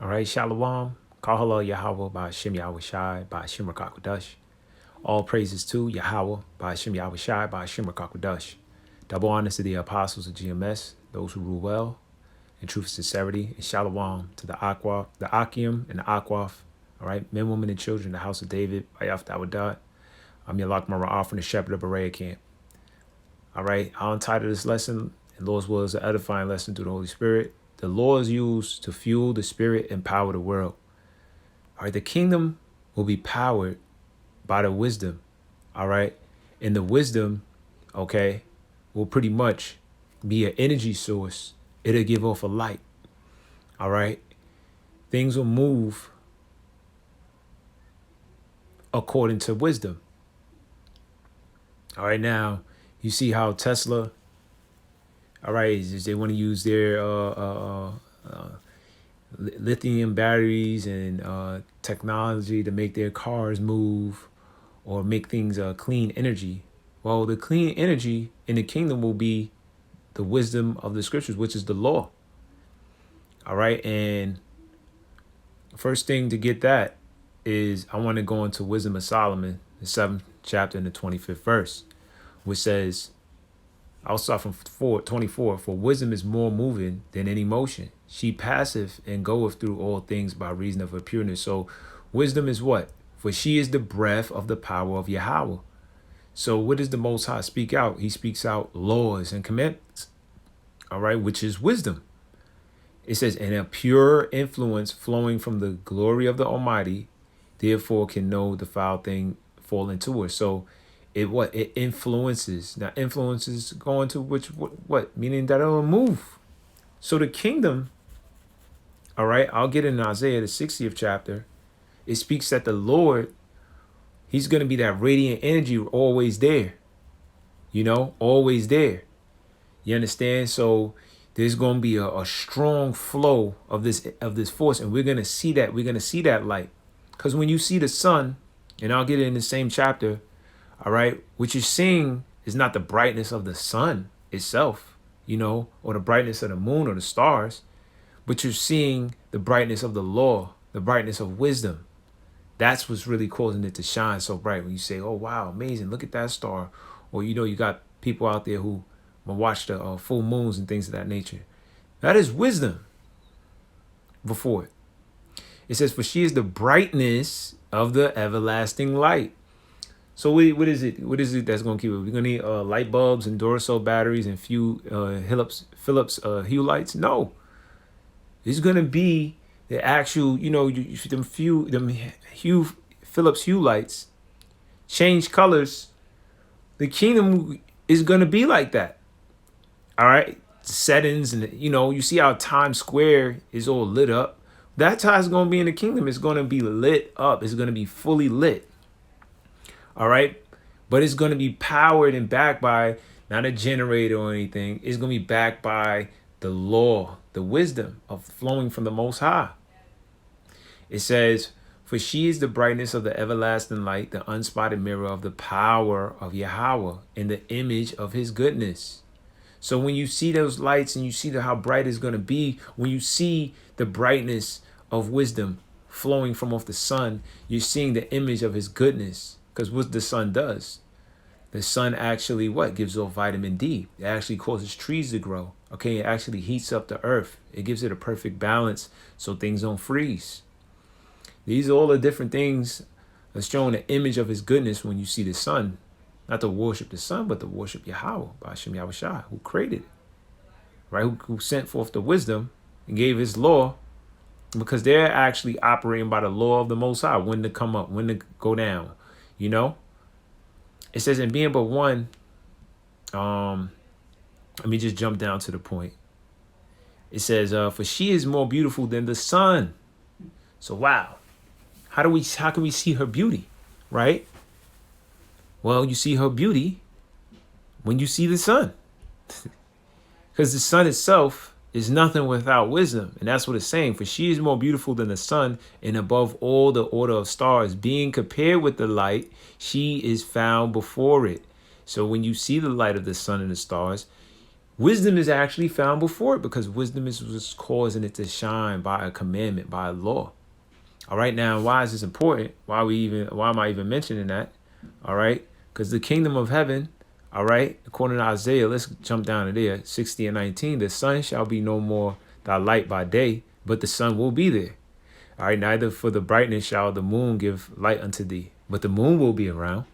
All right, Shalom. Kahala Yahweh by Hashem Yahweh Shai by Hashem Rakakwadash. All praises to Yahweh by Hashem Yahweh Shai by Hashem Rakakwadash. Double honors to the apostles of GMS, those who rule well in truth and sincerity. And Shalom to the Akim and the Akwaf. All right, men, women, and children, the house of David, Bayaf Dawadat. I'm Yalak Mara'ah from the Shepherd of Berea camp. All right, I'll entitle this lesson, and Lord's will is an edifying lesson through the Holy Spirit. The law is used to fuel the spirit and power the world. All right, the kingdom will be powered by the wisdom. All right, and the wisdom, okay, will pretty much be an energy source. It'll give off a light. All right, things will move according to wisdom. All right, now you see how Tesla, all right, they want to use their lithium batteries and technology to make their cars move or make things clean energy. Well, the clean energy in the kingdom will be the wisdom of the scriptures, which is the law. All right, and first thing to get that is I want to go into Wisdom of Solomon, the 7th chapter and the 25th verse, which says, I'll start from 24. For wisdom is more moving than any motion. She passeth and goeth through all things by reason of her pureness. So wisdom is what? For she is the breath of the power of Yahweh. So what does the Most High speak out? He speaks out laws and commandments, all right, which is wisdom. It says, and a pure influence flowing from the glory of the Almighty, therefore can know the foul thing fall into her. So it influences. Now influences going to what? Meaning that it'll move. So the kingdom, all right, I'll get in Isaiah the 60th chapter. It speaks that the Lord, he's going to be that radiant energy always there. You know, always there. You understand? So there's going to be a strong flow of this force, and we're going to see that. We're going to see that light. Because when you see the sun, and I'll get it in the same chapter, all right, what you're seeing is not the brightness of the sun itself, you know, or the brightness of the moon or the stars, but you're seeing the brightness of the law, the brightness of wisdom. That's what's really causing it to shine so bright. When you say, oh, wow, amazing, look at that star. Or, you know, you got people out there who watch the full moons and things of that nature. That is wisdom before it. It says, for she is the brightness of the everlasting light. So what is it? What is it that's going to keep it? We're going to need light bulbs and Duracell batteries and few Philips Hue lights? No. It's going to be the actual, you know, them Philips Hue lights change colors. The kingdom is going to be like that. All right. Settings and, you know, you see how Times Square is all lit up. That's how it's going to be in the kingdom. It's going to be lit up. It's going to be fully lit. All right. But it's going to be powered and backed by not a generator or anything. It's going to be backed by the law, the wisdom of flowing from the Most High. It says, for she is the brightness of the everlasting light, the unspotted mirror of the power of Yahweh in the image of his goodness. So when you see those lights and you see how bright it's going to be, when you see the brightness of wisdom flowing from off the sun, you're seeing the image of his goodness. Because what the sun does, the sun actually gives off vitamin D. It actually causes trees to grow. Okay, it actually heats up the earth. It gives it a perfect balance so things don't freeze. These are all the different things that's showing the image of his goodness when you see the sun. Not to worship the sun, but to worship Yahweh, by Hashem Yahweh Shai, who created it. Right, who sent forth the wisdom and gave his law, because they're actually operating by the law of the Most High, when to come up, when to go down. You know, it says, in being but one, let me just jump down to the point. It says, for she is more beautiful than the sun. So, wow. How can we see her beauty? Right? Well, you see her beauty when you see the sun. Because the sun itself is nothing without wisdom. And that's what it's saying. For she is more beautiful than the sun, and above all the order of stars. Being compared with the light, she is found before it. So when you see the light of the sun and the stars, Wisdom is actually found before it because wisdom is what's causing it to shine by a commandment, by a law. All right, now why is this important? Why am I even mentioning that? All right, because the kingdom of heaven, all right, according to Isaiah, let's jump down to there, 60 and 19, the sun shall be no more thy light by day, but the sun will be there. All right, neither for the brightness shall the moon give light unto thee, but the moon will be around.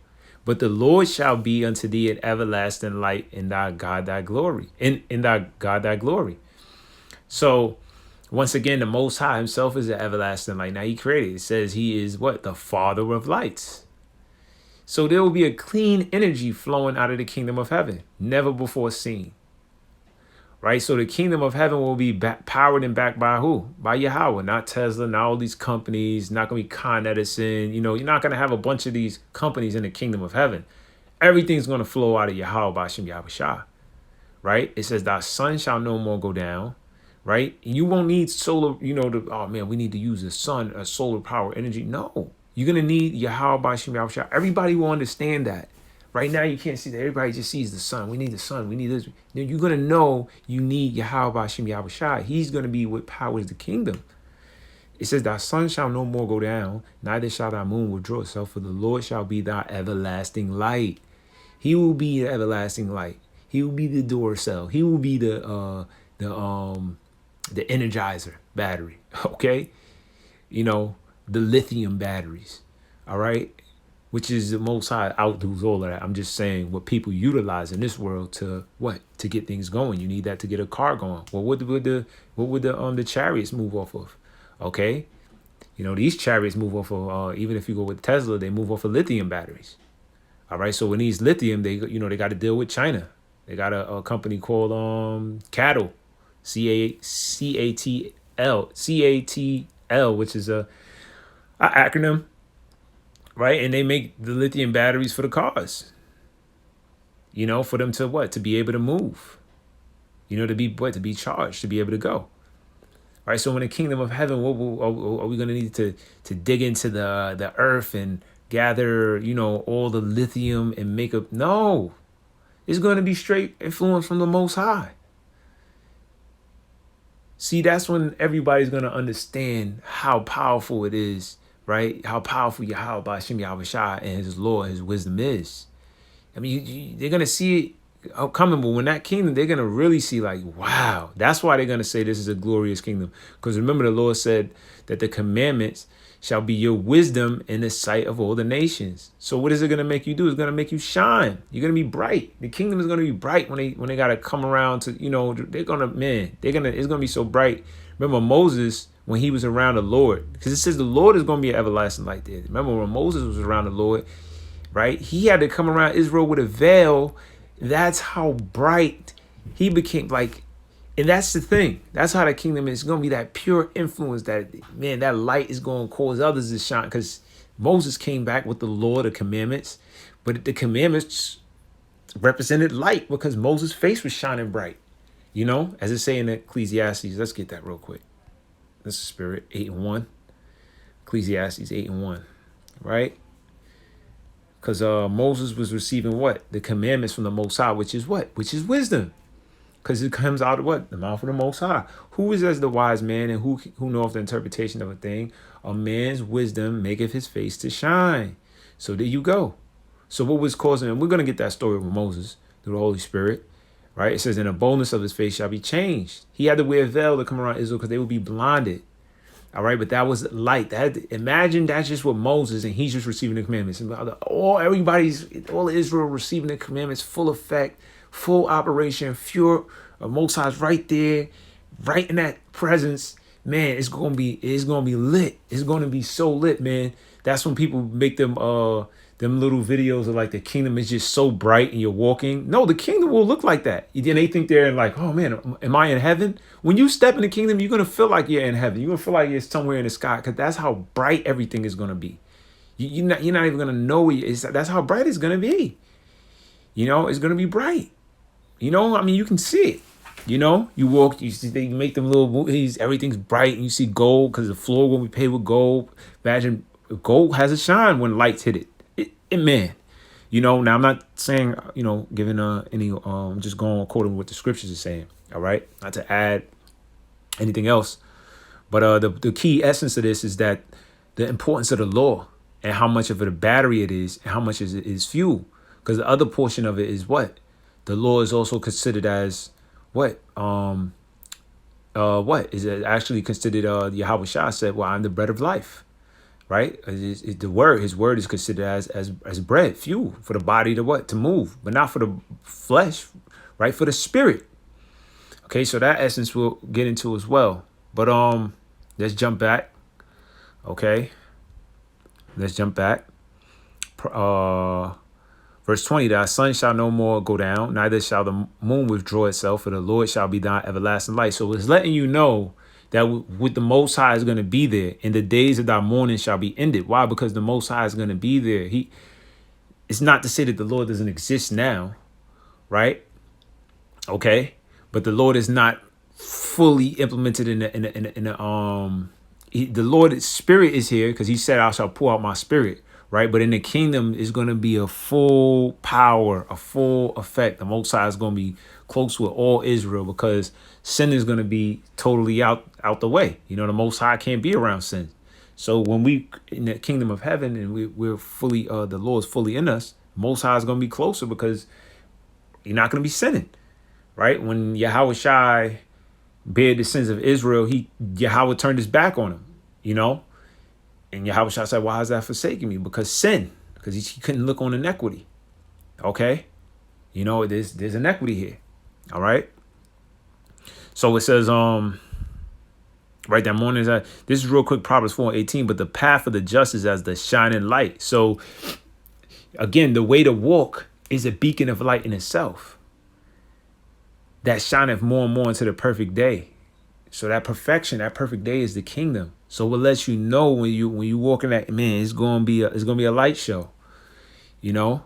But the Lord shall be unto thee an everlasting light in thy God thy glory. In thy God thy glory. So once again, the Most High himself is an everlasting light. Now he created. It says he is what? The Father of lights. So there will be a clean energy flowing out of the kingdom of heaven, never before seen. Right? So the kingdom of heaven will be powered and backed by who? By Yahweh, not Tesla, not all these companies, not going to be Con Edison. You know, you're not going to have a bunch of these companies in the kingdom of heaven. Everything's going to flow out of Yahweh Bashim Yahushua. Right? It says, thy sun shall no more go down. Right? You won't need solar, oh man, we need to use the sun, a solar power energy. No, you're going to need Yahweh Bashim Yahushua. Everybody will understand that. Right now, you can't see that. Everybody just sees the sun. We need the sun. We need this. Then you're going to know you need Yahweh Bashim Yahushua. He's going to be what powers the kingdom. It says, thy sun shall no more go down, neither shall thy moon withdraw itself, for the Lord shall be thy everlasting light. He will be the everlasting light. He will be the door cell. He will be the Energizer battery. Okay? The lithium batteries. All right? Which is the Most High outdoes all of that. I'm just saying what people utilize in this world to what? To get things going. You need that to get a car going. Well, what would the chariots move off of? Okay, these chariots move off of. Even if you go with Tesla, they move off of lithium batteries. All right, so when these lithium, they got to deal with China. They got a company called CATL, CATL, which is a acronym. Right. And they make the lithium batteries for the cars, for them to what? To be able to move, to be charged, to be able to go. Right. So in the kingdom of heaven, are we going to need to dig into the earth and gather, all the lithium and make up? No, it's going to be straight influence from the Most High. See, that's when everybody's going to understand how powerful it is. Right? How powerful Yahweh Bashim Yahushua and his law, his wisdom is. I mean, they're going to see it coming, but when that kingdom, they're going to really see like, wow. That's why they're going to say this is a glorious kingdom. Because remember, the Lord said that the commandments shall be your wisdom in the sight of all the nations. So what is it going to make you do? It's going to make you shine. You're going to be bright. The kingdom is going to be bright when they got to come around to, it's going to be so bright. Remember Moses, when he was around the Lord, because it says the Lord is going to be an everlasting light there. Remember when Moses was around the Lord, right? He had to come around Israel with a veil. That's how bright he became. And that's the thing. That's how the kingdom is going to be, that pure influence that light is going to cause others to shine. Because Moses came back with the law, the commandments, but the commandments represented light because Moses' face was shining bright. As it say in Ecclesiastes, let's get that real quick. This is Spirit 8:1. Ecclesiastes 8:1. Right? Because Moses was receiving what? The commandments from the Most High, which is what? Which is wisdom. Because it comes out of what? The mouth of the Most High. Who is as the wise man and who knoweth the interpretation of a thing? A man's wisdom maketh his face to shine. So there you go. So what was causing him? We're going to get that story with Moses through the Holy Spirit. Right? It says, and the boldness of his face shall be changed. He had to wear a veil to come around Israel because they would be blinded. All right. But that was light. Imagine that's just what Moses, and he's just receiving the commandments. And all Israel receiving the commandments, full effect, full operation, pure. Most High's right there, right in that presence. Man, it's gonna be lit. It's gonna be so lit, man. That's when people make them little videos of like the kingdom is just so bright and you're walking. No, the kingdom will look like that. Then they think they're like, oh man, am I in heaven? When you step in the kingdom, you're gonna feel like you're in heaven. You're gonna feel like you're somewhere in the sky because that's how bright everything is gonna be. You're not even gonna know that's how bright it's gonna be. It's gonna be bright. I mean, you can see it. You walk, you see, they make them little movies, everything's bright, and you see gold because the floor will be paved with gold. Imagine gold has a shine when lights hit it. Man, Now I'm not saying, giving any, just going according to what the scriptures are saying. All right. Not to add anything else. But the key essence of this is that the importance of the law and how much of a battery it is and how much is fuel. Because the other portion of it is what? The law is also considered as what? What? Is it actually considered, Yahweh Shah said, well, I'm the bread of life. Right? The word, his word is considered as bread, fuel for the body to what? To move, but not for the flesh, right? For the spirit. Okay, so that essence we'll get into as well. But let's jump back. Okay. Let's jump back. Verse 20, thy sun shall no more go down, neither shall the moon withdraw itself, for the Lord shall be thy everlasting light. So it's letting you know that with the Most High is going to be there, and the days of thy mourning shall be ended. Why? Because the Most High is going to be there. It's not to say that the Lord doesn't exist now, right? Okay, but the Lord is not fully implemented the Lord's spirit is here because he said, I shall pour out my spirit, right? But in the kingdom is going to be a full power, a full effect. The Most High is going to be close with all Israel because sin is going to be totally out the way. The Most High can't be around sin. So when we in the kingdom of heaven and we're fully, the Lord's fully in us, Most High is going to be closer because you're not going to be sinning, right? When Yahweh Shai bared the sins of Israel, Yahweh turned his back on him, and Yahweh Shai said, why has that forsaken me? Because sin, because he couldn't look on inequity. Okay. There's inequity here. All right. So it says, right, that morning is this is real quick, Proverbs 4:18, but the path of the just is as the shining light. So again, the way to walk is a beacon of light in itself that shineth more and more into the perfect day. So that perfection, that perfect day is the kingdom. So it lets you know when you walk in that, man, it's gonna be a light show. You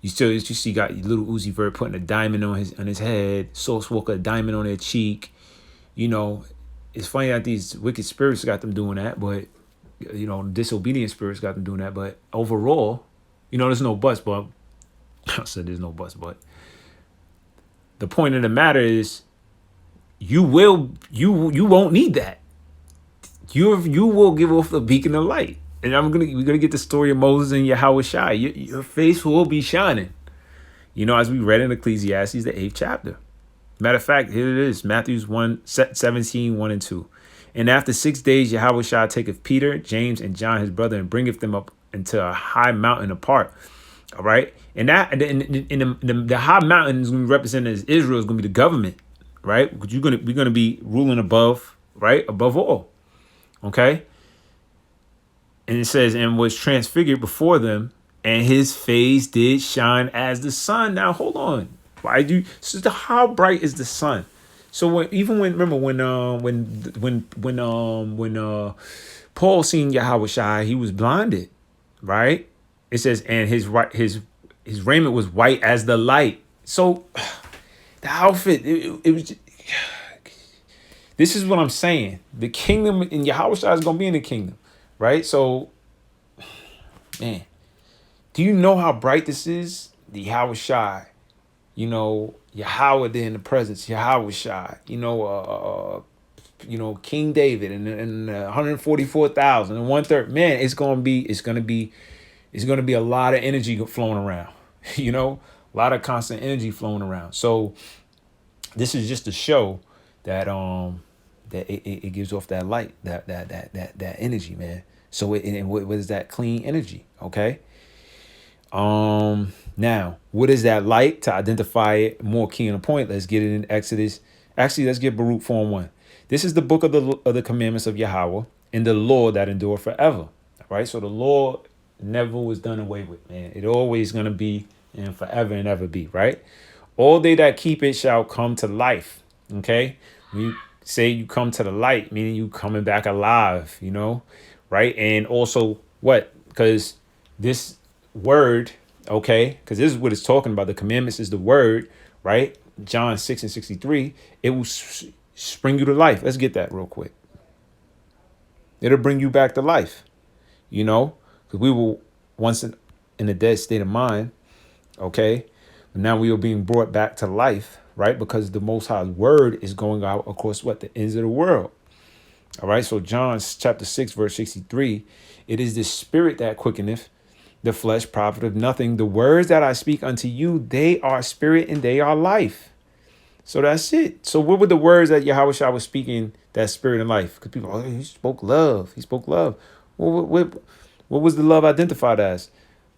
see got little Uzi Vert putting a diamond on his head, Source Walker a diamond on their cheek. It's funny that these wicked spirits got them doing that, but disobedient spirits got them doing that. But overall, there's no buts, but I said there's no buts, but the point of the matter is you won't need that. You will give off the beacon of light. And we're gonna get the story of Moses and Yahweh Shai. Your face will be shining. As we read in Ecclesiastes, the 8th chapter. Matter of fact, here it is, Matthew 17, 1 and 2. And after 6 days, Yahweh Shai taketh Peter, James, and John his brother, and bringeth them up into a high mountain apart. All right. And that in the high mountain is going to be represented as Israel, is going to be the government, right? Because we're going to be ruling above, right? Above all. Okay. And it says, and was transfigured before them, and his face did shine as the sun. Now, hold on. How bright is the sun? So when Paul seen Yahweh Shai, he was blinded, right? It says, and his raiment was white as the light. So the outfit, it was. This is what I'm saying. The kingdom in Yahweh Shai is gonna be in the kingdom, right? So, man, do you know how bright this is? The Yahweh Shai, Yahweh there in the presence, Yahweh Shai, King David and 144,000 and 1/3. Man, it's gonna be a lot of energy flowing around, a lot of constant energy flowing around. So this is just to show that that it gives off that light, that energy, man. So what is that clean energy? Okay. Now, what is that light? To identify it more key on the point, let's get it in Exodus. Actually, let's get Baruch 4:1. This is the book of the commandments of Yahweh and the law that endure forever. Right. So the law never was done away with, man. It always gonna be and forever and ever be, right? All they that keep it shall come to life. Okay. When you say you come to the light, meaning you coming back alive, right? And also what? Because this word, okay, because this is what it's talking about. The commandments is the word, right? John 6:63. It will spring you to life. Let's get that real quick. It'll bring you back to life, because we were once in a dead state of mind. Okay. But now we are being brought back to life, right? Because the Most High's word is going out across what? The ends of the world. All right. So John chapter 6, verse 63, it is the spirit that quickeneth, the flesh profiteth nothing. The words that I speak unto you, they are spirit and they are life. So that's it. So what were the words that Yahweh Shah was speaking, that spirit and life? Because people, oh, he spoke love. He spoke love. What was the love identified as?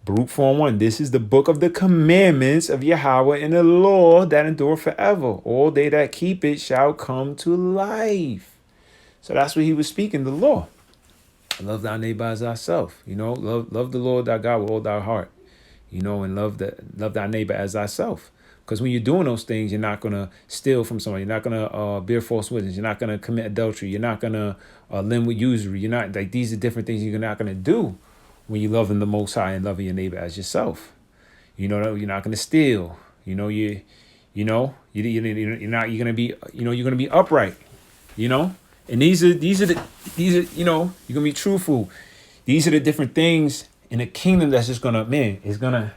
Baruch 4:1. This is the book of the commandments of Yahweh and the law that endure forever. All they that keep it shall come to life. So that's what he was speaking, the law. Love thy neighbor as thyself. Love the Lord thy God with all thy heart. And love thy neighbor as thyself. Because when you're doing those things, you're not gonna steal from somebody. You're not gonna bear false witness. You're not gonna commit adultery. You're not gonna lend with usury. You're not like these are different things you're not gonna do when you're loving the Most High and loving your neighbor as yourself. You're not gonna steal. You're gonna be you're gonna be upright. And you're gonna be truthful. These are the different things in the kingdom that's just gonna, man, it's gonna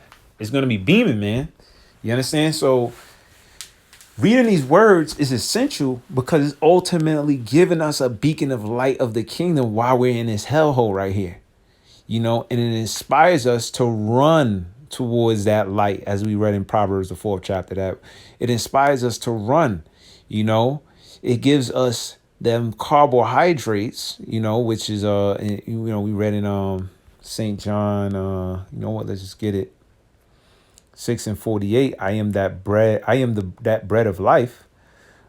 be beaming, man. You understand? So reading these words is essential because it's ultimately giving us a beacon of light of the kingdom while we're in this hellhole right here. And it inspires us to run towards that light, as we read in Proverbs, the 4th chapter, that it inspires us to run. It gives us them carbohydrates, which is we read in St. John, let's just get it. 6:48, I am that bread, that bread of life.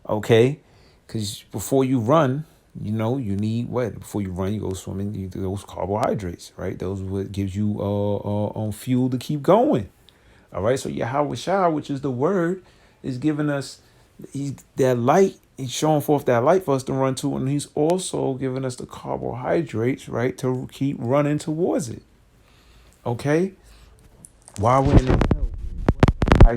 Okay. Because before you run, you need what? Before you run, you go swimming, you do those carbohydrates, right? Those what gives you fuel to keep going. All right. So Yahweh Shah, which is the word, is giving us that light. He's showing forth that light for us to run to, and he's also giving us the carbohydrates, right, to keep running towards it. Okay. While we're in the hell, I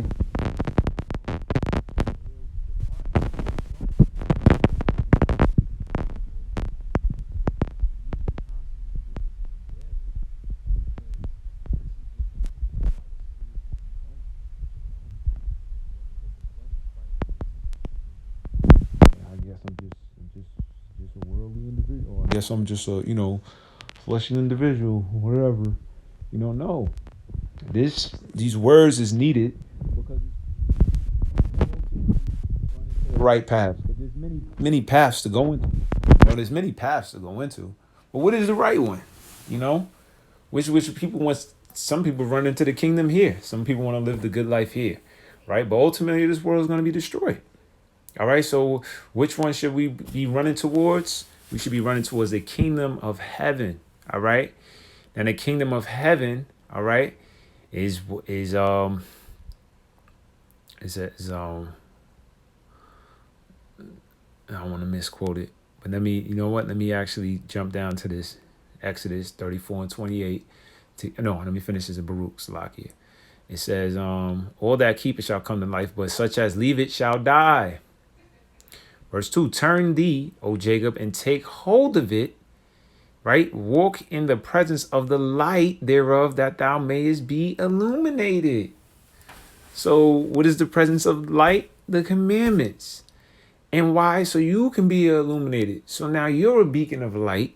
guess I'm just a worldly individual. I guess I'm just a fleshy individual, whatever. No. These words is needed because it's the right path. But there's many paths to go into. There's many paths to go into. But what is the right one? Which people want. Some people run into the kingdom here. Some people want to live the good life here, right? But ultimately, this world is going to be destroyed. All right. So, which one should we be running towards? We should be running towards the kingdom of heaven. All right. And the kingdom of heaven, all right, is I don't want to misquote it, but let me actually jump down to this Exodus 34:28. Let me finish this in Baruch Salakia. It says, all that keep it shall come to life, but such as leave it shall die. Verse 2, turn thee, O Jacob, and take hold of it, right? Walk in the presence of the light thereof, that thou mayest be illuminated. So what is the presence of light? The commandments. And why? So you can be illuminated. So now you're a beacon of light,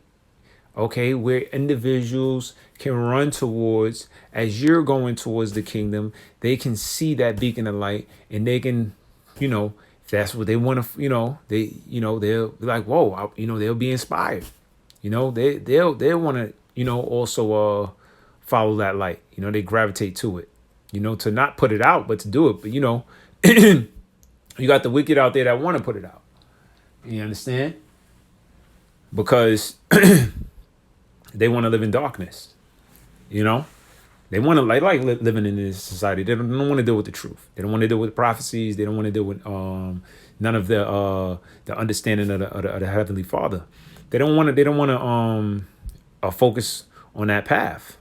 okay, where individuals can run towards as you're going towards the kingdom. They can see that beacon of light, and they can, if that's what they want to, they'll be like, whoa, they'll be inspired. They'll want to, also follow that light. They gravitate to it, to not put it out, but to do it. But, you got the wicked out there that want to put it out. You understand? Because they want to live in darkness. They want to living in this society. They don't want to deal with the truth. They don't want to deal with prophecies. They don't want to deal with none of the understanding of the Heavenly Father. They don't want to focus on that path.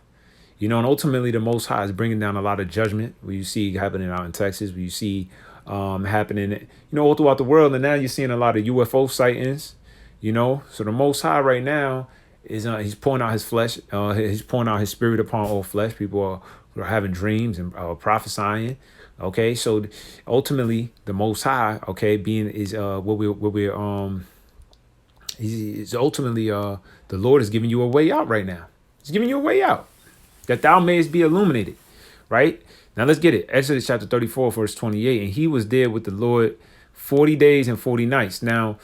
And ultimately the Most High is bringing down a lot of judgment. Where you see happening out in Texas, where you see happening, all throughout the world. And now you're seeing a lot of UFO sightings, so the Most High right now is he's pouring out his flesh. He's pouring out his spirit upon all flesh. People are or having dreams and prophesying. Okay, so ultimately the Most High, okay, being is what we're is ultimately the Lord is giving you a way out right now. He's giving you a way out that thou mayest be illuminated. Right now, let's get it. Exodus chapter 34, verse 28. And he was there with the Lord 40 days and 40 nights. Now,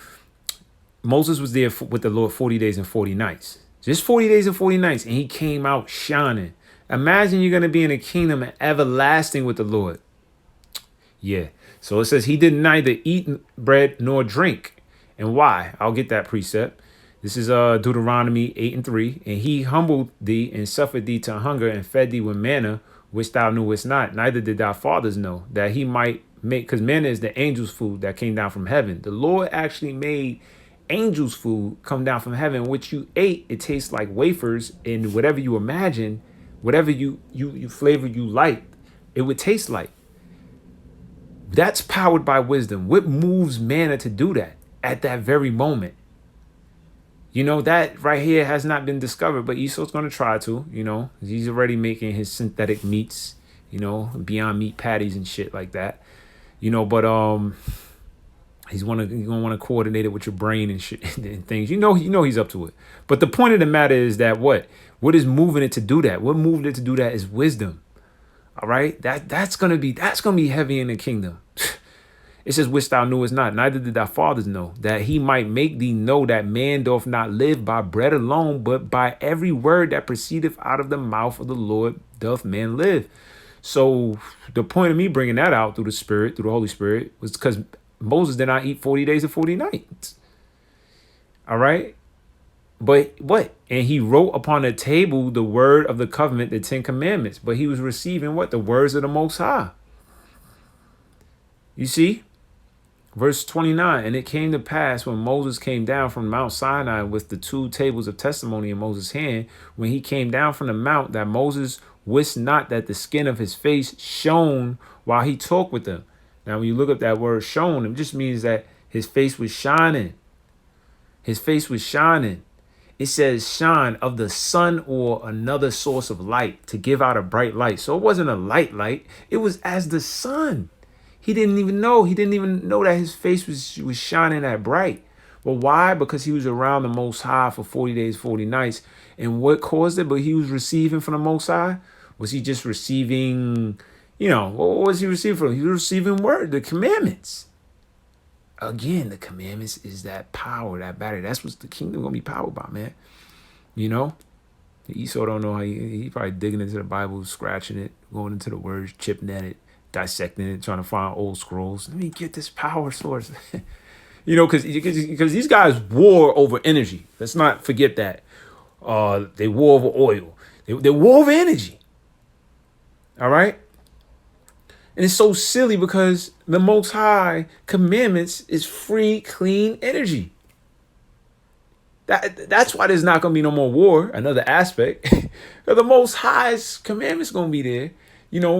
Moses was there with the Lord 40 days and 40 nights. Just 40 days and 40 nights. And he came out shining. Imagine you're going to be in a kingdom everlasting with the Lord. Yeah. So it says he did neither eat bread nor drink. And why? I'll get that precept. This is Deuteronomy 8 and 3. And he humbled thee and suffered thee to hunger and fed thee with manna, which thou knewest not, neither did thy fathers know, that he might make, because manna is the angel's food that came down from heaven. The Lord actually made angel's food come down from heaven, which you ate. It tastes like wafers, and whatever you imagine, whatever you flavor you like, it would taste like. That's powered by wisdom. What moves manna to do that at that very moment? You know, that right here has not been discovered, but Esau's going to try to, you know, he's already making his synthetic meats, you know, Beyond Meat patties and shit like that, you know, but he's going to want to coordinate it with your brain and shit and things, you know, he's up to it. But the point of the matter is that what is moving it to do that? What moved it to do that is wisdom. All right. That's going to be heavy in the kingdom. It says, which thou knewest not, neither did thy fathers know, that he might make thee know that man doth not live by bread alone, but by every word that proceedeth out of the mouth of the Lord doth man live. So the point of me bringing that out through the Holy Spirit, was because Moses did not eat 40 days and 40 nights. All right. But what? And he wrote upon a table the word of the covenant, the 10 commandments. But he was receiving what? The words of the Most High. You see? Verse 29, and it came to pass when Moses came down from Mount Sinai with the 2 tables of testimony in Moses' hand, when he came down from the mount, that Moses wist not that the skin of his face shone while he talked with them. Now, when you look up that word shone, it just means that his face was shining. His face was shining. It says shine of the sun or another source of light to give out a bright light. So it wasn't a light. It was as the sun. He didn't even know that his face was shining that bright. Well, why? Because he was around the Most High for 40 days, 40 nights. And what caused it? But he was receiving from the Most High. Was he just receiving, what was he receiving from? He was receiving word, the commandments. Again, the commandments is that power, that battery. That's what the kingdom going to be powered by, man. Esau don't know how he probably digging into the Bible, scratching it, going into the words, chipping at it, dissecting it, trying to find old scrolls. Let me get this power source. Because these guys war over energy. Let's not forget that. They war over oil. They war over energy. All right? And it's so silly because the Most High commandments is free, clean energy. That's why there's not going to be no more war. Another aspect. The Most High's commandments going to be there.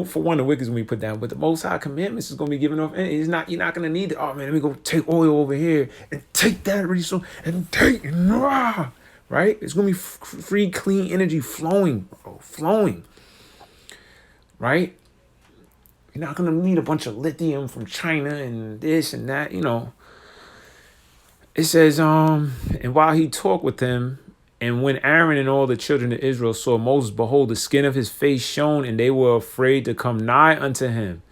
For one, the wicked is going to be put down, but the Most High commandments is going to be given off. You're not going to need it. Oh man, let me go take oil over here and take that resource and take it. Right? It's going to be free, clean energy flowing, bro, flowing. Right? You're not going to need a bunch of lithium from China and this and that. It says, and while he talked with them, and when Aaron and all the children of Israel saw Moses, behold, the skin of his face shone, and they were afraid to come nigh unto him.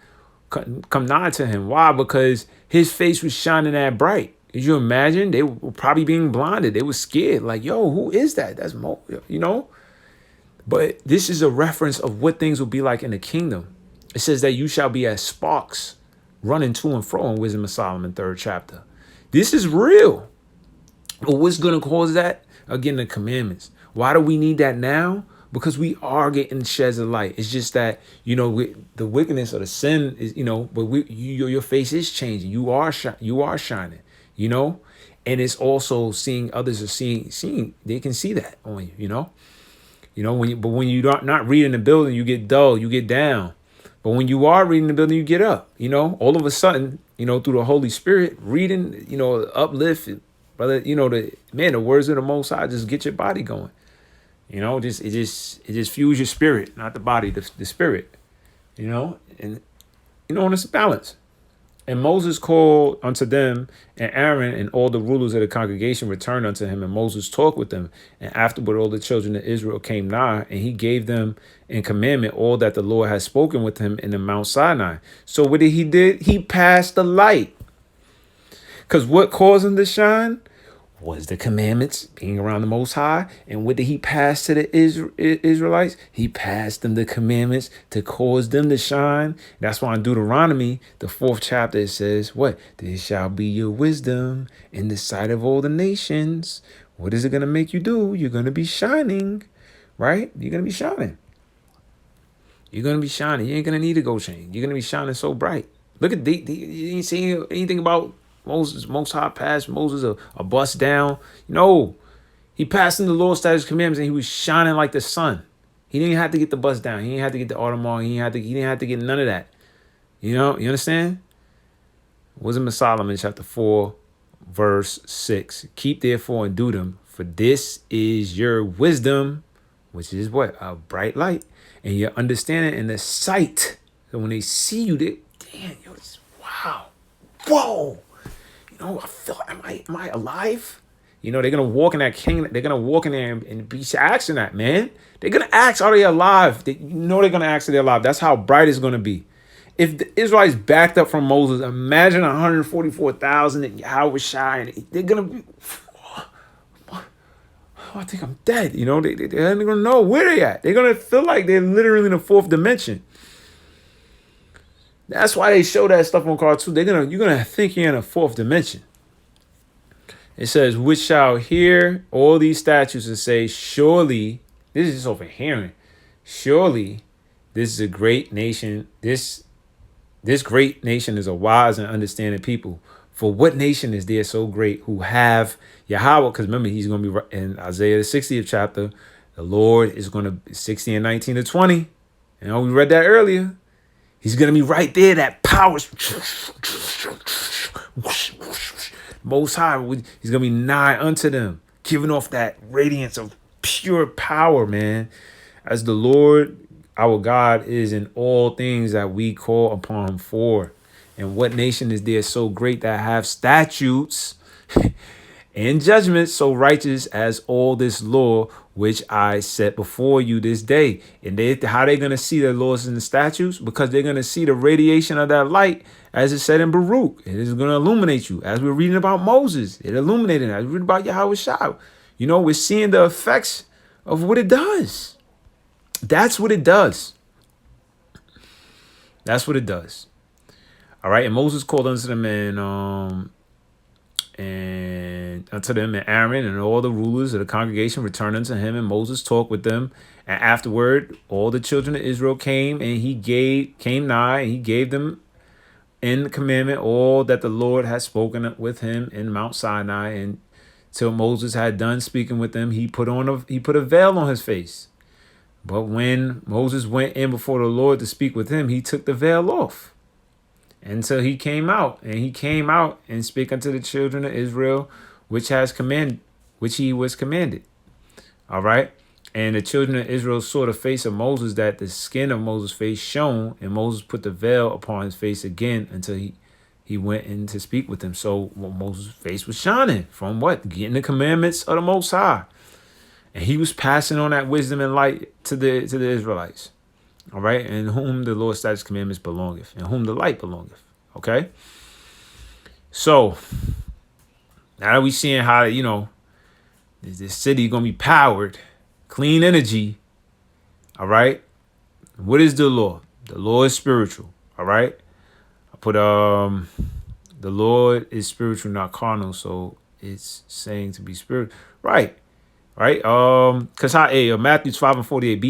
Come nigh to him. Why? Because his face was shining that bright. Did you imagine? They were probably being blinded. They were scared. Like, yo, who is that? That's Moses, But this is a reference of what things will be like in the kingdom. It says that you shall be as sparks running to and fro in Wisdom of Solomon, 3rd chapter. This is real. But what's going to cause that? Again, the commandments. Why do we need that now? Because we are getting sheds of light. It's just that, the wickedness or the sin is, but your face is changing. You are shining, and it's also seeing others are seeing, they can see that on you, when you're not reading the building, you get dull, you get down. But when you are reading the building, you get up, all of a sudden, through the Holy Spirit, reading, uplift, brother, the words of the Most High just get your body going, You know, it just fuels your spirit, not the body, the spirit. You know, and it's a balance. And Moses called unto them, and Aaron and all the rulers of the congregation returned unto him, and Moses talked with them. And afterward all the children of Israel came nigh, and he gave them in commandment all that the Lord had spoken with him in the Mount Sinai. So what did he did? He passed the light. Because what caused him to shine was the commandments, being around the Most High. And what did he pass to the Israelites? He passed them the commandments to cause them to shine. That's why in Deuteronomy, the 4th chapter, it says, what? This shall be your wisdom in the sight of all the nations. What is it going to make you do? You're going to be shining, right? You're going to be shining. You're going to be shining. You ain't going to need a gold chain. You're going to be shining so bright. Look at you ain't seeing anything about Moses, Most High passed Moses a bust down. No, he passed him the Lord's statutes, commandments, and he was shining like the sun. He didn't have to get the bust down. He didn't have to get the Audemars. He didn't have to get none of that. You know, you understand? Wisdom of Solomon, chapter 4, verse 6. Keep therefore and do them, for this is your wisdom, which is what? A bright light. And your understanding and the sight. So when they see you, damn, yo, wow. Whoa. Oh, I feel, am I alive? You know, they're going to walk in that kingdom. They're going to walk in there and be asking that, man. They're going to ask, are they alive? They're going to ask, are they alive? That's how bright it's going to be. If the Israelites backed up from Moses, imagine 144,000 and Yahweh Shai, and they're going to be, oh, I think I'm dead. You know, they're going to know where they at. They're going to feel like they're literally in the 4th dimension. That's why they show that stuff on cartoon. You're gonna think you're in a 4th dimension. It says, which shall hear all these statutes and say, surely, this is just overhearing. Surely, this is a great nation. This great nation is a wise and understanding people. For what nation is there so great who have Yahweh? Because remember, he's gonna be in Isaiah the 60th chapter. The Lord is gonna be 60 and 19 to 20. You know, we read that earlier. He's going to be right there, that power. Most High, he's going to be nigh unto them, giving off that radiance of pure power, man. As the Lord, our God, is in all things that we call upon him for. And what nation is there so great that have statutes and judgments so righteous as all this law which I set before you this day? And how they going to see the laws and the statutes? Because they're going to see the radiation of that light, as it said in Baruch. It is going to illuminate you. As we're reading about Moses, it illuminated. As we read about Yahweh Shai, you know, we're seeing the effects of what it does. That's what it does. That's what it does. All right. And Moses called unto them and Aaron and all the rulers of the congregation returned unto him, and Moses talked with them. And afterward, all the children of Israel came, and he came nigh, and he gave them in the commandment all that the Lord had spoken with him in Mount Sinai. And till Moses had done speaking with them, he put a veil on his face. But when Moses went in before the Lord to speak with him, he took the veil off until he came out. And he came out and spake unto the children of Israel, which he was commanded. All right. And the children of Israel saw the face of Moses, that the skin of Moses' face shone, and Moses put the veil upon his face again until he went in to speak with them. So Moses' face was shining from what? Getting the commandments of the Most High. And he was passing on that wisdom and light to the Israelites. All right. And whom the Lord's statutes commandments belongeth, and whom the light belongeth. Okay. So now that we seeing how, you know, this city going to be powered, clean energy. All right. What is the law? The law is spiritual. All right. I put, the Lord is spiritual, not carnal. So it's saying to be spiritual. Right. Right. Because Matthew 5:48,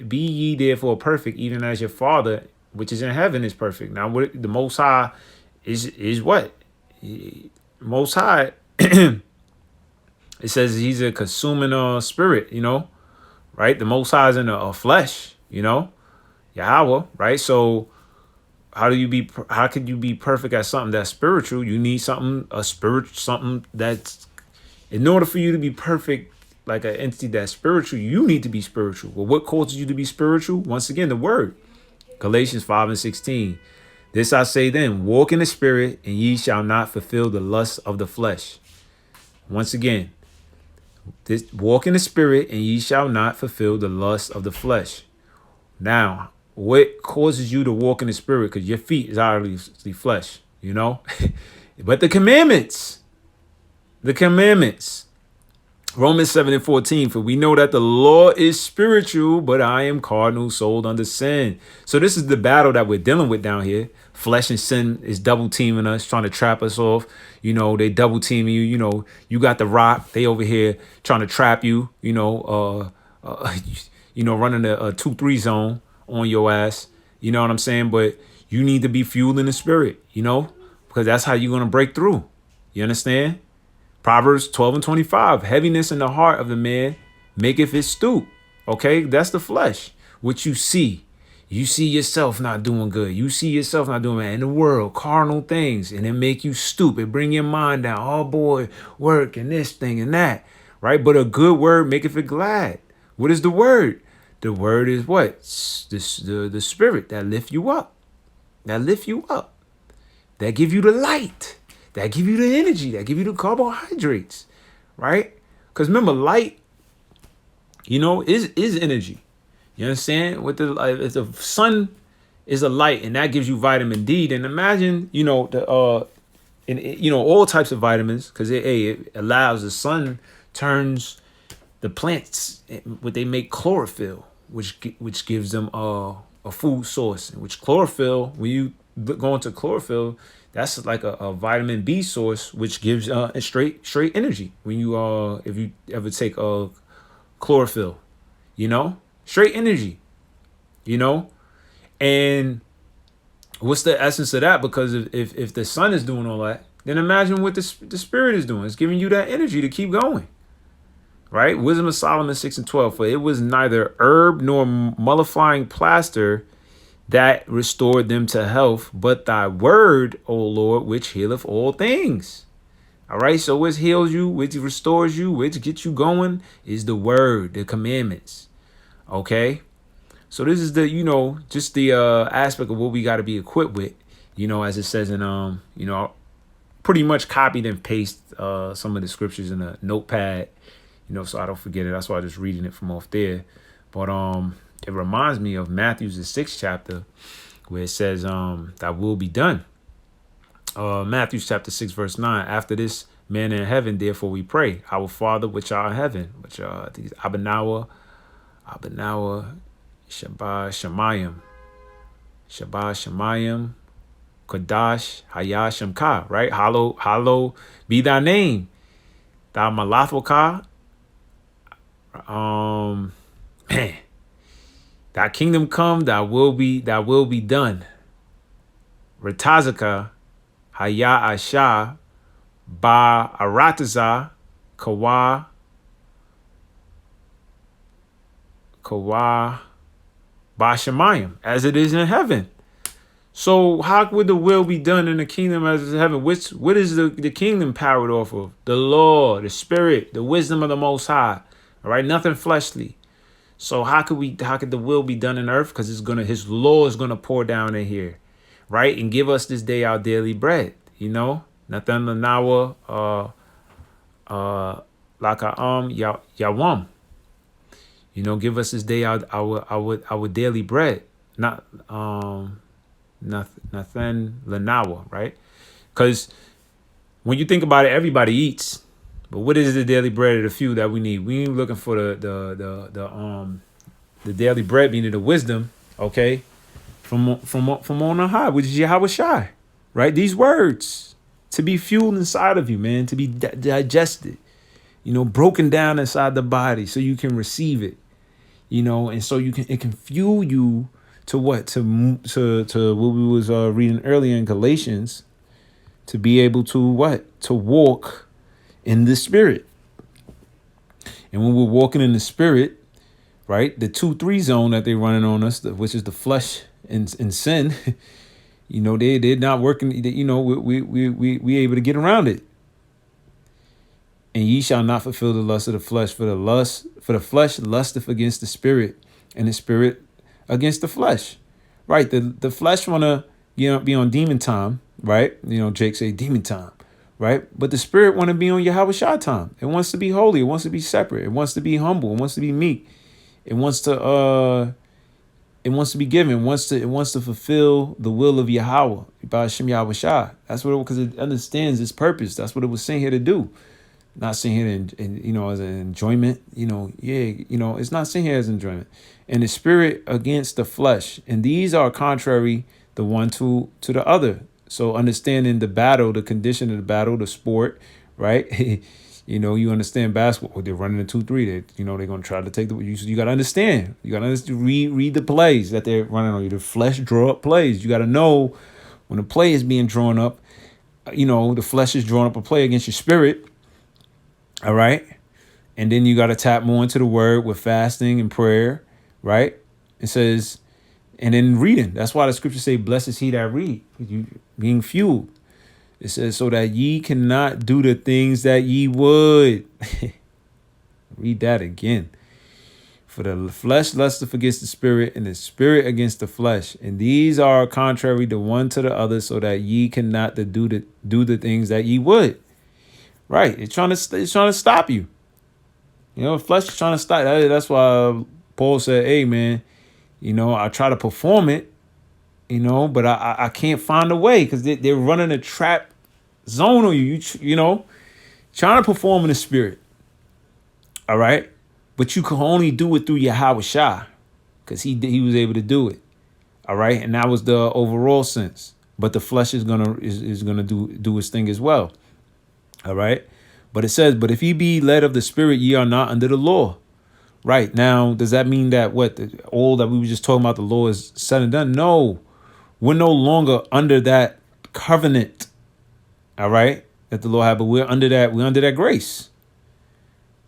be ye therefore perfect, even as your Father, which is in heaven, is perfect. Now, what the Most High is what? Most High, it says he's a consuming spirit, you know, right? The Most High is in a flesh, you know, Yahweh, right? So how could you be perfect at something that's spiritual? You need something that's, in order for you to be perfect like an entity that's spiritual, you need to be spiritual. Well, what causes you to be spiritual? Once again, the word. Galatians 5:16. This I say then, walk in the spirit, and ye shall not fulfill the lusts of the flesh. Once again, this walk in the spirit, and ye shall not fulfill the lusts of the flesh. Now, what causes you to walk in the spirit? Because your feet is obviously flesh, you know? But the commandments. Romans 7:14, for we know that the law is spiritual, but I am carnal, sold under sin. So this is the battle that we're dealing with down here. Flesh and sin is double teaming us, trying to trap us off. You know, they double teaming you. You know, you got the rock. They over here trying to trap you, running a 2-3 zone on your ass. You know what I'm saying? But you need to be fueled in the spirit, because that's how you're going to break through. You understand? Proverbs 12:25, heaviness in the heart of the man maketh it stoop. Okay, that's the flesh. What you see yourself not doing good. You see yourself not doing bad in the world, carnal things, and it make you stoop. It bring your mind down. Oh boy, work and this thing and that, right? But a good word maketh it glad. What is the word? The word is what? The spirit that lift you up. That give you the light. That give you the energy, that give you the carbohydrates, right? Because remember, light, is energy. You understand? If the sun is a light and that gives you vitamin D, then imagine, all types of vitamins, because it allows the sun turns the plants, what they make chlorophyll, which gives them a food source. Which chlorophyll, when you go into chlorophyll, that's like a vitamin B source, which gives a straight energy when you if you ever take chlorophyll, straight energy, and what's the essence of that? Because if the sun is doing all that, then imagine what the spirit is doing. It's giving you that energy to keep going, right? Wisdom of Solomon 6:12, for it was neither herb nor mollifying plaster that restored them to health, but thy word, O Lord, which healeth all things. All right, so which heals you, which restores you, which gets you going is the word, the commandments. Okay, so this is the, just the aspect of what we got to be equipped with, as it says in, pretty much copied and paste some of the scriptures in a notepad, so I don't forget it. That's why I'm just reading it from off there. But it reminds me of Matthew's the 6th chapter, where it says, thy will be done. Matthew chapter 6, verse 9. After this manner in heaven, therefore we pray, our Father which art in heaven, which are these Abanawa, Shabbat Shemayim, Kadash, Hayashim Ka, right? Hallow be thy name. Thy Malathwaka. Man. Thy kingdom come, thy will be done. Ratazaka, Haya Asha, Ba Arataza, Kawa, Ba Shemayim, as it is in heaven. So how would the will be done in the kingdom as it is in heaven? What is the kingdom powered off of? The law, the spirit, the wisdom of the Most High. All right, nothing fleshly. So how could the will be done in earth? Because his law is gonna pour down in here, right? And give us this day our daily bread. Nathan Lanawa Yawam. Give us this day our daily bread. Not Nathan Lanawa, right? Because when you think about it, everybody eats. But what is the daily bread of the few that we need? We ain't looking for the daily bread, meaning the wisdom, okay, from on high, which is Yahweh Shai, right? These words to be fueled inside of you, man, to be digested, broken down inside the body, so you can receive it, and so it can fuel you to what to what we was reading earlier in Galatians, to be able to walk in the spirit. And when we're walking in the spirit, right, the 2-3 zone that they're running on us, which is the flesh and sin, they're not working. We able to get around it. And ye shall not fulfill the lust of the flesh, for the flesh lusteth against the spirit, and the spirit against the flesh. Right. The flesh wanna, be on demon time, right? Jake say demon time, right? But the spirit wanna be on Yahweh Shah time. It wants to be holy, it wants to be separate, it wants to be humble, it wants to be meek, it wants to be given, it wants to fulfill the will of Yahweh, by Hashem Yahweh Shah. That's what because it understands its purpose. That's what it was sent here to do. Not sitting here as an enjoyment, it's not sitting here as enjoyment. And the spirit against the flesh. And these are contrary the one to the other. So understanding the battle, the condition of the battle, the sport, right? You understand basketball. They're running a 2-3. They're going to try to take you got to understand. You got to read the plays that they're running on you. The flesh draw up plays. You got to know when a play is being drawn up, the flesh is drawing up a play against your spirit. All right. And then you got to tap more into the word with fasting and prayer. Right. It says, and then reading. That's why the scriptures say, blessed is he that read. You being fueled. It says, so that ye cannot do the things that ye would. Read that again. For the flesh lusteth against the spirit, and the spirit against the flesh. And these are contrary the one to the other, so that ye cannot do the things that ye would. Right. It's trying to stop you. Flesh is trying to stop. That's why Paul said, hey, man, I try to perform it, but I can't find a way because they're running a trap zone on you, trying to perform in the spirit. All right. But you can only do it through Yahweh Shah because he was able to do it. All right. And that was the overall sense. But the flesh is gonna do its thing as well. All right. But it says, but if ye be led of the spirit, ye are not under the law. Right. Now, does that mean that all that we were just talking about, the law is said and done? No, we're no longer under that covenant. All right. That the law had, but we're under that grace.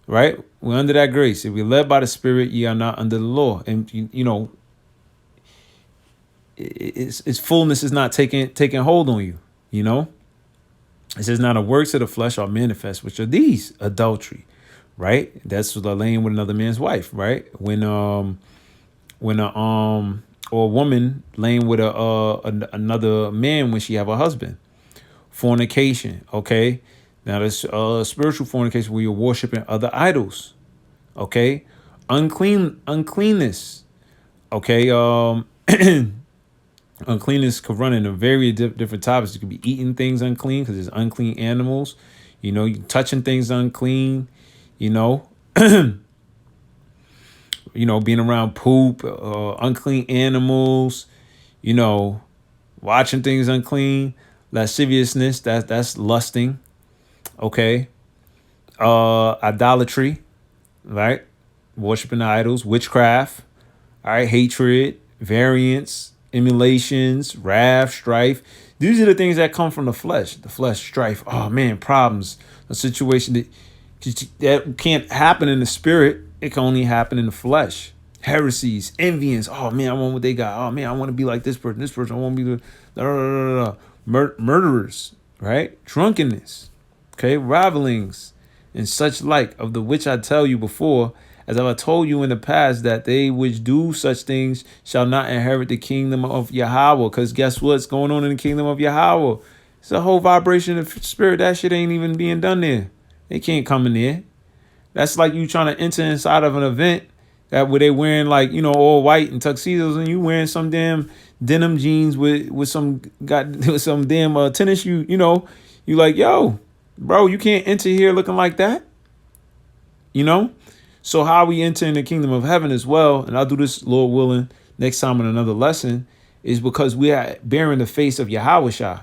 Right. We're under that grace. If we're led by the spirit, ye are not under the law. And, its fullness is not taking hold on you, It says, now the works of the flesh are manifest, which are these: adultery, right? That's the laying with another man's wife, right? When or a woman laying with another man when she have a husband. Fornication, okay? Now there's spiritual fornication where you're worshiping other idols, okay? Uncleanness, okay? Uncleanness could run into very different topics. You could be eating things unclean because there's unclean animals. You touching things unclean. Being around poop, unclean animals. Watching things unclean. Lasciviousness. That's lusting. Okay. Idolatry. Right. Worshiping idols. Witchcraft. All right. Hatred. Variance. Emulations, wrath, strife. These are the things that come from the flesh. The flesh, strife. Oh man, problems. A situation that can't happen in the spirit. It can only happen in the flesh. Heresies, envyings. Oh man, I want what they got. Oh man, I want to be like this person. This person, I want to be the murderers, right? Drunkenness, okay, ravelings, and such like, of the which I tell you before, as I told you in the past, that they which do such things shall not inherit the kingdom of Yahweh. Because guess what's going on in the kingdom of Yahweh? It's a whole vibration of spirit. That shit ain't even being done there. They can't come in there. That's like you trying to enter inside of an event that where they wearing all white and tuxedos, and you wearing some damn denim jeans with some damn tennis shoe. You like, yo, bro, you can't enter here looking like that. So how we enter in the kingdom of heaven as well, and I'll do this, Lord willing, next time in another lesson, is because we are bearing the face of Yahweh Shah.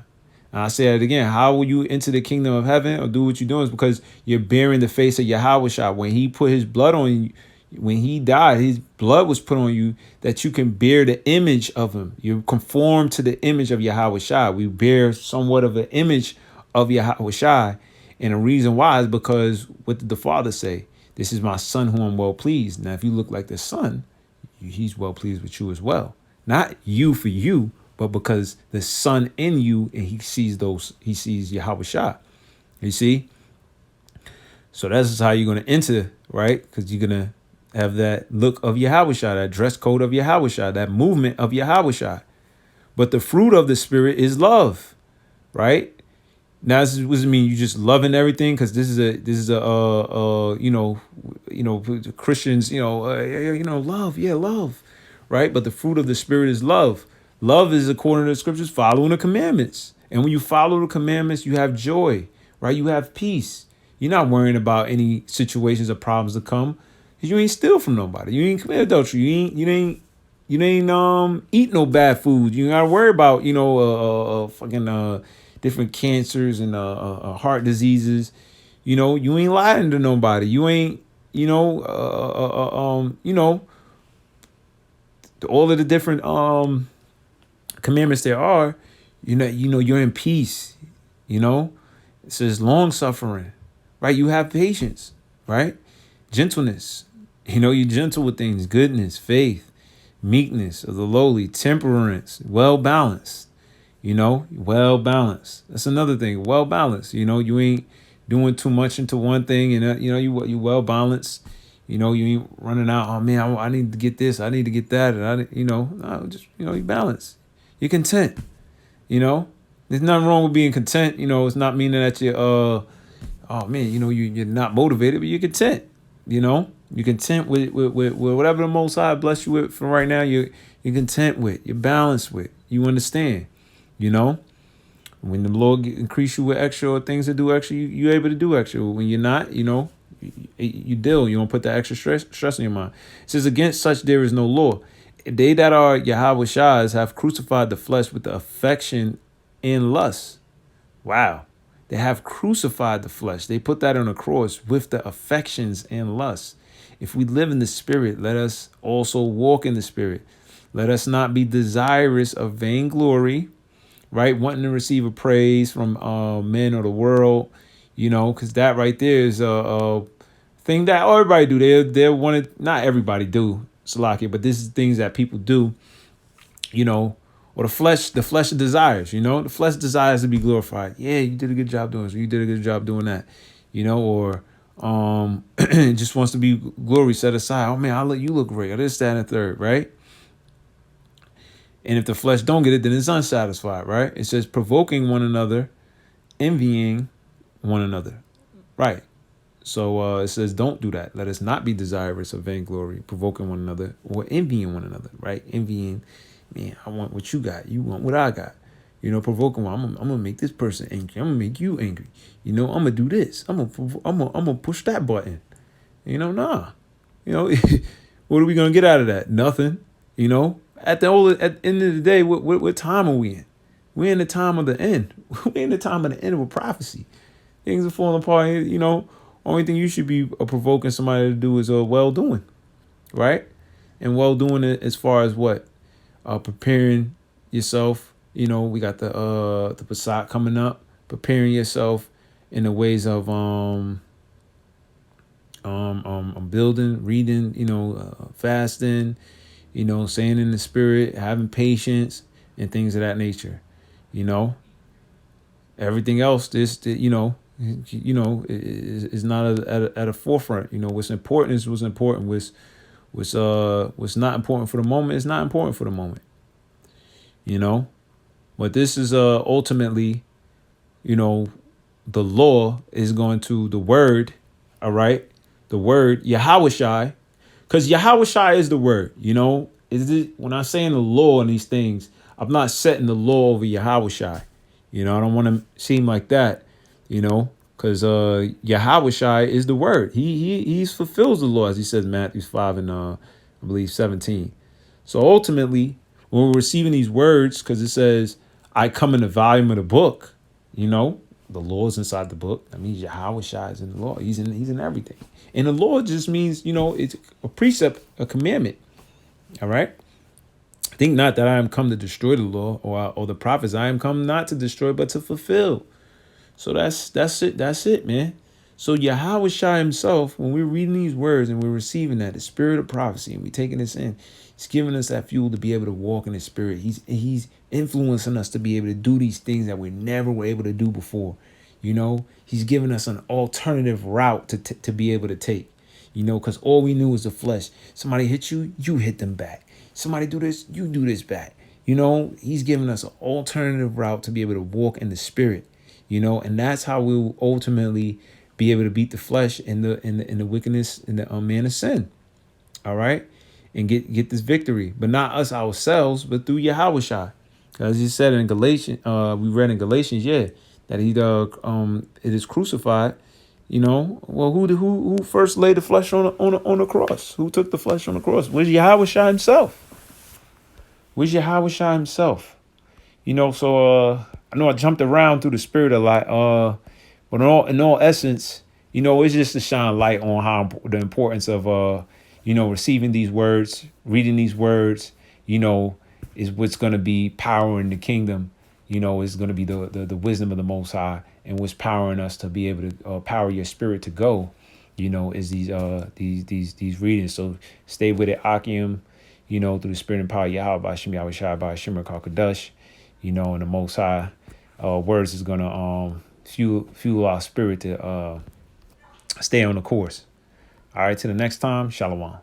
And I say it again, how will you enter the kingdom of heaven or do what you're doing? Is because you're bearing the face of Yahweh Shah. When he put his blood on you, when he died, his blood was put on you that you can bear the image of him. You conform to the image of Yahweh Shah. We bear somewhat of an image of Yahweh Shah. And the reason why is because what did the Father say? This is my son who I'm well pleased. Now, if you look like the son, he's well pleased with you as well. Not you for you, but because the son in you, and he sees Yahweh Shah. You see? So that's how you're going to enter, right? Because you're going to have that look of Yahushua, that dress code of Yahushua, that movement of Yahushua. But the fruit of the Spirit is love, right? Now, this doesn't mean you just loving everything, because this is a Christians, love, yeah, love, right? But the fruit of the Spirit is love. Love is, according to the scriptures, following the commandments. And when you follow the commandments, you have joy, right? You have peace. You're not worrying about any situations or problems to come, because you ain't steal from nobody. You ain't commit adultery. You ain't eat no bad food. You ain't gotta worry about fucking different cancers and heart diseases. You ain't lying to nobody. You ain't all of the different commandments there are. You're in peace. It says long suffering, right? You have patience, right? Gentleness. You're gentle with things. Goodness, faith, meekness of the lowly, temperance, well balanced. Well balanced. That's another thing. Well balanced. You ain't doing too much into one thing, and you well balanced. You ain't running out. Oh man, I need to get this. I need to get that, and you balance. You're content. There's nothing wrong with being content. It's not meaning that you're oh man, you're not motivated, but you're content. You're content with whatever the Most High bless you with for right now. You're content with. You're balanced with. You understand. When the Lord increase you with extra or things to do extra, you're able to do extra. When you're not, you deal. You don't put that extra stress on your mind. It says, against such there is no law. They that are Yahushas have crucified the flesh with the affection and lust. Wow. They have crucified the flesh. They put that on a cross with the affections and lusts. If we live in the Spirit, let us also walk in the Spirit. Let us not be desirous of vainglory, right? Wanting to receive a praise from men or the world, because that right there is a thing that everybody do. They want to, not everybody do, Salakia, but this is things that people do, or the flesh desires, the flesh desires to be glorified. Yeah, you did a good job doing this. You did a good job doing that, or just wants to be glory set aside. Oh man, you look great. Or this, that, and the third, right? And if the flesh don't get it, then it's unsatisfied, right? It says provoking one another, envying one another, right? So it says don't do that. Let us not be desirous of vainglory, provoking one another, or envying one another, right? Envying, man, I want what you got. You want what I got. Provoking one. I'm gonna make this person angry. I'm gonna make you angry. I'm gonna do this. I'm gonna push that button. Nah. What are we gonna get out of that? Nothing. At the end of the day, what time are we in? We're in the time of the end. We're in the time of the end of a prophecy. Things are falling apart. Only thing you should be provoking somebody to do is well doing, right? And well doing it as far as what, preparing yourself. We got the Passat coming up. Preparing yourself in the ways of building, reading, fasting. Saying in the Spirit, having patience, and things of that nature. Everything else, is not at a forefront. What's important is what's important. What's not important for the moment is not important for the moment. But this is ultimately, the law is going to the word. All right, the word Yahushai. Because Yahushua is the word, Is it when I'm saying the law and these things, I'm not setting the law over Yahushua. I don't want to seem like that, because Yahushua is the word. He fulfills the law, as he says in Matthew 5 and I believe 17. So ultimately, when we're receiving these words, because it says, I come in the volume of the book, the law is inside the book. That means Yahushua is in the law. He's in everything. And the law just means, it's a precept, a commandment. All right. Think not that I am come to destroy the law or the prophets. I am come not to destroy, but to fulfill. So that's it. That's it, man. So Yahushua himself, when we're reading these words and we're receiving that, the spirit of prophecy, and we're taking this in, he's giving us that fuel to be able to walk in the Spirit. He's influencing us to be able to do these things that we never were able to do before. You know, he's giving us an alternative route to be able to take. You know, because all we knew was the flesh. Somebody hit you, you hit them back. Somebody do this, you do this back. You know, he's giving us an alternative route to be able to walk in the spirit. You know, and that's how we'll ultimately be able to beat the flesh and the wickedness and the man of sin. All right, and get this victory, but not us ourselves, but through Yahweh. As he said in Galatians, we read in Galatians, yeah, that it is crucified. You know, well, who first laid the flesh on the cross? Who took the flesh on the cross? Where's Yahweh himself? Where's Yahweh himself? You know, so I know I jumped around through the spirit a lot, but in all essence, you know, it's just to shine light on how the importance of you know, receiving these words, reading these words, you know, is what's going to be powering the kingdom. You know, is going to be the wisdom of the Most High, and what's powering us to be able to power your spirit to go. You know, is these readings. So stay with it, Akim. You know, through the spirit and power of Yahweh, by Shem Yahweh Shai, by Shemar Kakadash. You know, and the Most High words is gonna fuel our spirit to stay on the course. All right, till the next time, Shalom.